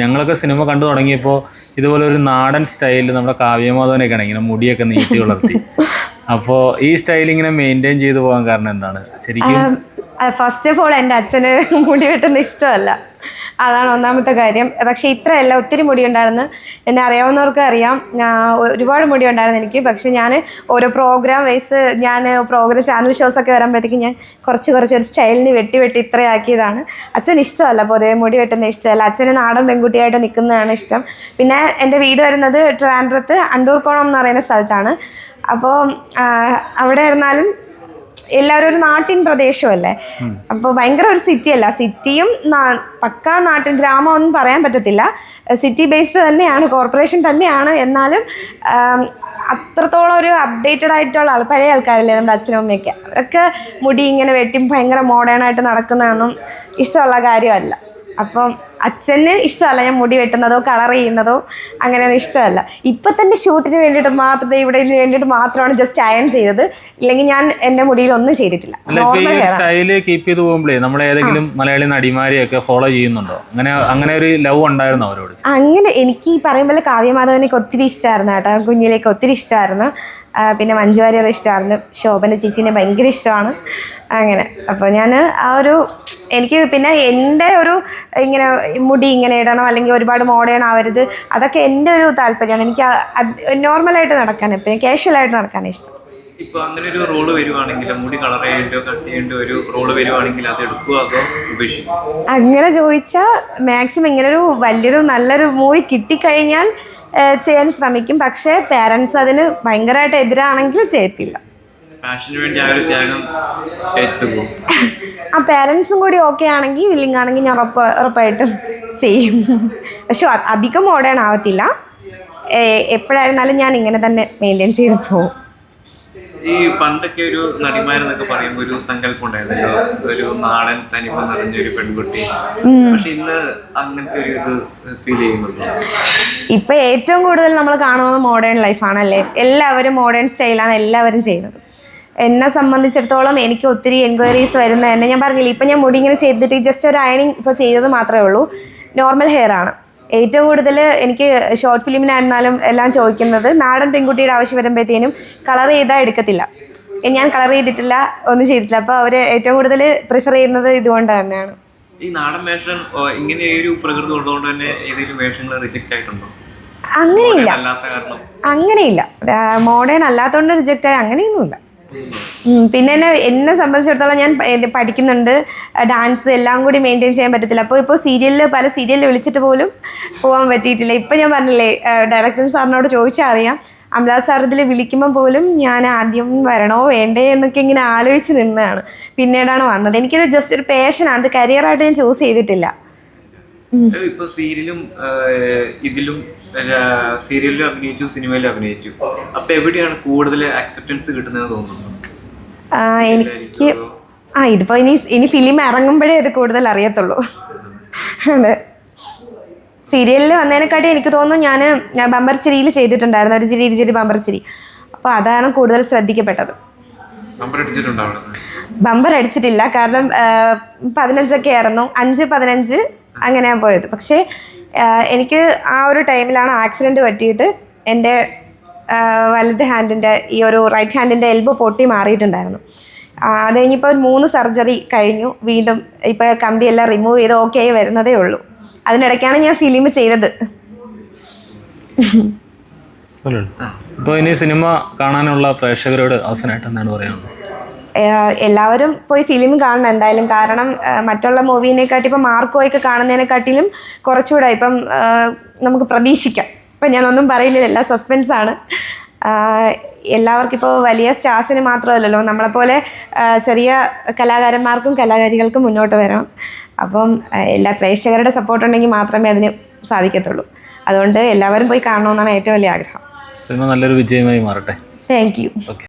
ഞങ്ങളൊക്കെ സിനിമ കണ്ടു തുടങ്ങിയപ്പോൾ ഇതുപോലെ ഒരു നാടൻ സ്റ്റൈലിൽ നമ്മുടെ കാവ്യമാധവനൊക്കെയാണ് ഇങ്ങനെ മുടിയൊക്കെ നീട്ടി വളർത്തി. അപ്പോൾ ഈ സ്റ്റൈൽ ഇങ്ങനെ മെയിൻറ്റെയിൻ ചെയ്തു പോകാൻ കാരണം എന്താണ് ശരിക്കും? ഫസ്റ്റ് ഓഫ് ഓൾ എൻ്റെ അച്ഛന് മുടി വെട്ടുന്ന ഇഷ്ടമല്ല, അതാണ് ഒന്നാമത്തെ കാര്യം. പക്ഷേ ഇത്രയല്ല, ഒത്തിരി മുടി ഉണ്ടായിരുന്നു. എന്നെ അറിയാവുന്നവർക്ക് അറിയാം, ഒരുപാട് മുടി ഉണ്ടായിരുന്നു എനിക്ക്. പക്ഷെ ഞാൻ ഓരോ പ്രോഗ്രാം വൈസ് പ്രോഗ്രാം ചാനൽ ഷോസൊക്കെ വരുമ്പോഴത്തേക്കും ഞാൻ കുറച്ച് ഒരു സ്റ്റൈലിന് വെട്ടി ഇത്രയാക്കിയതാണ്. അച്ഛന് ഇഷ്ടമല്ല, പൊതുവെ മുടി വെട്ടുന്ന ഇഷ്ടമല്ല. അച്ഛന് നാടൻ പെൺകുട്ടിയായിട്ട് നിൽക്കുന്നതാണ് ഇഷ്ടം. പിന്നെ എൻ്റെ വീട് വരുന്നത് ട്രിവാൻഡ്രത്ത് അണ്ടൂർക്കോണം എന്ന് പറയുന്ന സ്ഥലത്താണ്. അപ്പോൾ അവിടെ ഇരുന്നാലും എല്ലാവരും ഒരു നാട്ടിൻ പ്രദേശമല്ലേ, അപ്പോൾ ഭയങ്കര ഒരു സിറ്റിയല്ല. സിറ്റിയും പക്കാ നാട്ടിൻ ഗ്രാമമൊന്നും പറയാൻ പറ്റത്തില്ല, സിറ്റി ബേസ്ഡ് തന്നെയാണ്, കോർപ്പറേഷൻ തന്നെയാണ്. എന്നാലും അത്രത്തോളം ഒരു അപ്ഡേറ്റഡ് ആയിട്ടുള്ള പഴയ ആൾക്കാരല്ലേ നമ്മുടെ അച്ഛനും അമ്മയൊക്കെ. അവരൊക്കെ മുടി ഇങ്ങനെ വെട്ടി ഭയങ്കര മോഡേണായിട്ട് നടക്കുന്നതൊന്നും ഇഷ്ടമുള്ള കാര്യമല്ല. അപ്പം അച്ഛന് ഇഷ്ടമല്ല ഞാൻ മുടി വെട്ടുന്നതോ കളർ ചെയ്യുന്നതോ അങ്ങനെയൊന്നും ഇഷ്ടമല്ല. ഇപ്പം തന്നെ ഷൂട്ടിന് വേണ്ടിയിട്ട് മാത്രമേ ഇവിടെ വേണ്ടിയിട്ട് മാത്രമാണ് ജസ്റ്റ് അയൺ ചെയ്തത്. ഇല്ലെങ്കിൽ ഞാൻ എൻ്റെ മുടിയിലൊന്നും ചെയ്തിട്ടില്ല. സ്റ്റൈല് കീപ്പ് ചെയ്ത് പോകുമ്പോഴേ നമ്മൾ ഏതെങ്കിലും മലയാളി നടിമാരെയൊക്കെ ഫോളോ ചെയ്യുന്നുണ്ടോ? അങ്ങനെ ഒരു ലവ് ഉണ്ടായിരുന്നു അവരോട്? അങ്ങനെ എനിക്ക് ഈ പറയുമ്പോൾ കാവ്യമാധവനൊക്കെ ഒത്തിരി ഇഷ്ടമായിരുന്നു കേട്ടോ, കുഞ്ഞിലേക്ക് ഒത്തിരി ഇഷ്ടമായിരുന്നു. പിന്നെ മഞ്ജു വാര്യർ ഇഷ്ടമായിരുന്നു, ശോഭന ചേച്ചീനെ ഭയങ്കര ഇഷ്ടമാണ്. അങ്ങനെ അപ്പോൾ ഞാൻ എനിക്ക് പിന്നെ എൻ്റെ ഒരു ഇങ്ങനെ മുടി ഇങ്ങനെ ഇടണം, അല്ലെങ്കിൽ ഒരുപാട് മോഡേൺ ആവരുത്, അതൊക്കെ എൻ്റെ ഒരു താല്പര്യമാണ്. എനിക്ക് നോർമലായിട്ട് നടക്കാൻ, പിന്നെ കാഷ്വലായിട്ട് നടക്കാൻ ഇഷ്ടം. ഇപ്പൊ അങ്ങനെ ഒരു റോള് വരുവാണെങ്കിൽ, മുടി കളർ ചെയ്യേണ്ടോ കട്ട് ചെയ്യേണ്ടോ ഒരു റോള് വരുവാണെങ്കിൽ അത് എടുക്കുക അതോ ഉപേക്ഷിക്കും? അങ്ങനെ ചോദിച്ചാൽ മാക്സിമം ഇങ്ങനൊരു വലിയൊരു നല്ലൊരു മൂവി കിട്ടിക്കഴിഞ്ഞാൽ ചെയ്യാൻ ശ്രമിക്കും. പക്ഷേ പേരൻസ് അതിന് ഭയങ്കരമായിട്ട് എതിരാണെങ്കിൽ ചെയ്യത്തില്ല. ആ പേരൻസും കൂടി ഓക്കെ ആണെങ്കിൽ, വില്ലിങ് ആണെങ്കിൽ ഞാൻ ഉറപ്പായിട്ടും ചെയ്യും. പക്ഷെ അധികം മോഡേൺ ആവത്തില്ല, എപ്പോഴായിരുന്നാലും ഞാൻ ഇങ്ങനെ തന്നെ മെയിൻറ്റെയിൻ ചെയ്ത് പോകും. ഈ പണ്ടൊക്കെ ഒരു നടിമാരെന്നൊക്കെ പറയുമ്പോൾ ഒരു സങ്കല്പം ഉണ്ടായിരുന്നല്ലോ, ഒരു നാടൻ തനിമ നിറഞ്ഞൊരു പെൺകുട്ടി. പക്ഷെ ഇന്ന് അങ്ങനത്തെ ഒരു ഇത് ഫീൽ ചെയ്യുന്നുണ്ടോ? ഇപ്പൊ ഏറ്റവും കൂടുതൽ നമ്മൾ കാണുന്നത് മോഡേൺ ലൈഫാണല്ലേ, എല്ലാവരും മോഡേൺ സ്റ്റൈലാണ് എല്ലാവരും ചെയ്യുന്നത്. എന്നെ സംബന്ധിച്ചിടത്തോളം എനിക്ക് ഒത്തിരി എൻക്വയറീസ് വരുന്ന തന്നെ, ഞാൻ പറഞ്ഞില്ല ഇപ്പം ഞാൻ മുടി ഇങ്ങനെ ചെയ്തിട്ട് ജസ്റ്റ് ഒരു അയണിങ് ഇപ്പോൾ ചെയ്തത് മാത്രമേ ഉള്ളൂ, നോർമൽ ഹെയർ ആണ്. ഏറ്റവും കൂടുതൽ എനിക്ക് ഷോർട്ട് ഫിലിമിനായിരുന്നാലും എല്ലാം ചോദിക്കുന്നത് നാടൻ പെൺകുട്ടിയുടെ ആവശ്യം വരുമ്പോഴത്തേനും കളർ ചെയ്താൽ എടുക്കത്തില്ല. ഞാൻ കളർ ചെയ്തിട്ടില്ല, ഒന്നും ചെയ്തിട്ടില്ല. അപ്പോൾ അവർ ഏറ്റവും കൂടുതൽ പ്രിഫർ ചെയ്യുന്നത് ഇതുകൊണ്ട് തന്നെയാണ്. ഈ നാടൻ വേഷം ഇങ്ങനെ ഒരു പ്രകൃതി ഉള്ളതുകൊണ്ട് തന്നെ ഏതെങ്കിലും വേഷങ്ങൾ റിജക്റ്റ് ആയിട്ടുണ്ടോ? അങ്ങനെയില്ല, മോഡേൺ അല്ലാത്തതുകൊണ്ട് റിജക്റ്റ് ആയി അങ്ങനെയൊന്നുമില്ല. പിന്നെ എന്നെ സംബന്ധിച്ചിടത്തോളം ഞാൻ പഠിക്കുന്നുണ്ട്, ഡാൻസ് എല്ലാം കൂടി മെയിൻറ്റെയിൻ ചെയ്യാൻ പറ്റത്തില്ല. അപ്പോൾ പല സീരിയലിൽ വിളിച്ചിട്ട് പോലും പോകാൻ പറ്റിയിട്ടില്ല. ഇപ്പം ഞാൻ പറഞ്ഞില്ലേ, ഡയറക്ടർ സാറിനോട് ചോദിച്ചാൽ അറിയാം, അമലാദ് സാർ ഇതിൽ വിളിക്കുമ്പോൾ പോലും ഞാൻ ആദ്യം വരണോ വേണ്ടേ എന്നൊക്കെ ഇങ്ങനെ ആലോചിച്ച് നിന്നതാണ്. പിന്നീടാണ് വന്നത്. എനിക്കിത് ജസ്റ്റ് ഒരു പാഷനാണ്, ഇത് കരിയറായിട്ട് ഞാൻ ചൂസ് ചെയ്തിട്ടില്ല. ഇപ്പൊ സീരിയലും അഭിനയിച്ചു, സിനിമയിലും അഭിനയിച്ചു. അപ്പൊ എവിടെയാണ് കൂടുതൽ അക്സെപ്റ്റൻസ് കിട്ടുന്നത് തോന്നുന്നു? എനിക്ക് ഇതിപ്പോ ഇനി ഫിലിം ഇറങ്ങുമ്പോഴേ ഇത് കൂടുതൽ അറിയത്തുള്ളൂ. അതെ, സീരിയലിൽ വന്നതിനെക്കാട്ടി എനിക്ക് തോന്നുന്നു ഞാൻ ബമ്പർച്ചിരിയിൽ ചെയ്തിട്ടുണ്ടായിരുന്നു, ഒരു ചിരി ബമ്പർച്ചിരി. അപ്പോൾ അതാണ് കൂടുതൽ ശ്രദ്ധിക്കപ്പെട്ടത്. ബമ്പർ അടിച്ചിട്ടില്ല, കാരണം 15 ആയിരുന്നു, 5-15 അങ്ങനെയാണ് പോയത്. പക്ഷേ എനിക്ക് ആ ഒരു ടൈമിലാണ് ആക്സിഡൻറ്റ് പറ്റിയിട്ട് എൻ്റെ വലത് ഹാൻഡിൻ്റെ ഈ ഒരു റൈറ്റ് ഹാൻഡിൻ്റെ എൽബോ പൊട്ടി മാറിയിട്ടുണ്ടായിരുന്നു. അത് കഴിഞ്ഞിപ്പോൾ 3 സർജറി കഴിഞ്ഞു, വീണ്ടും ഇപ്പോൾ കമ്പിയെല്ലാം റിമൂവ് ചെയ്ത് ഓക്കെ ആയി വരുന്നതേ ഉള്ളൂ. അതിനിടയ്ക്കാണ് ഞാൻ ഫിലിം ചെയ്തത്. ഇപ്പോൾ ഇനി സിനിമ കാണാനുള്ള പ്രേക്ഷകരോട് അവസാനമായിട്ട് എന്താണ് പറയാനുള്ളത്? എല്ലാവരും പോയി ഫിലിം കാണണം എന്തായാലും. കാരണം മറ്റുള്ള മൂവീനെക്കാട്ടി ഇപ്പം മാർക്കോയൊക്കെ കാണുന്നതിനെക്കാട്ടിലും കുറച്ചുകൂടെ ഇപ്പം നമുക്ക് പ്രതീക്ഷിക്കാം. ഇപ്പം ഞാനൊന്നും പറയുന്നില്ല, എല്ലാം സസ്പെൻസാണ്. എല്ലാവർക്കും ഇപ്പോൾ വലിയ സ്റ്റാർസിന് മാത്രമല്ലല്ലോ, നമ്മളെപ്പോലെ ചെറിയ കലാകാരന്മാർക്കും കലാകാരികൾക്കും മുന്നോട്ട് വരണം. അപ്പം എല്ലാ പ്രേക്ഷകരുടെ സപ്പോർട്ട് ഉണ്ടെങ്കിൽ മാത്രമേ അതിന് സാധിക്കത്തുള്ളൂ. അതുകൊണ്ട് എല്ലാവരും പോയി കാണണമെന്നാണ് ഏറ്റവും വലിയ ആഗ്രഹം. സിനിമ നല്ലൊരു വിജയമായി മാറട്ടെ. Thank you.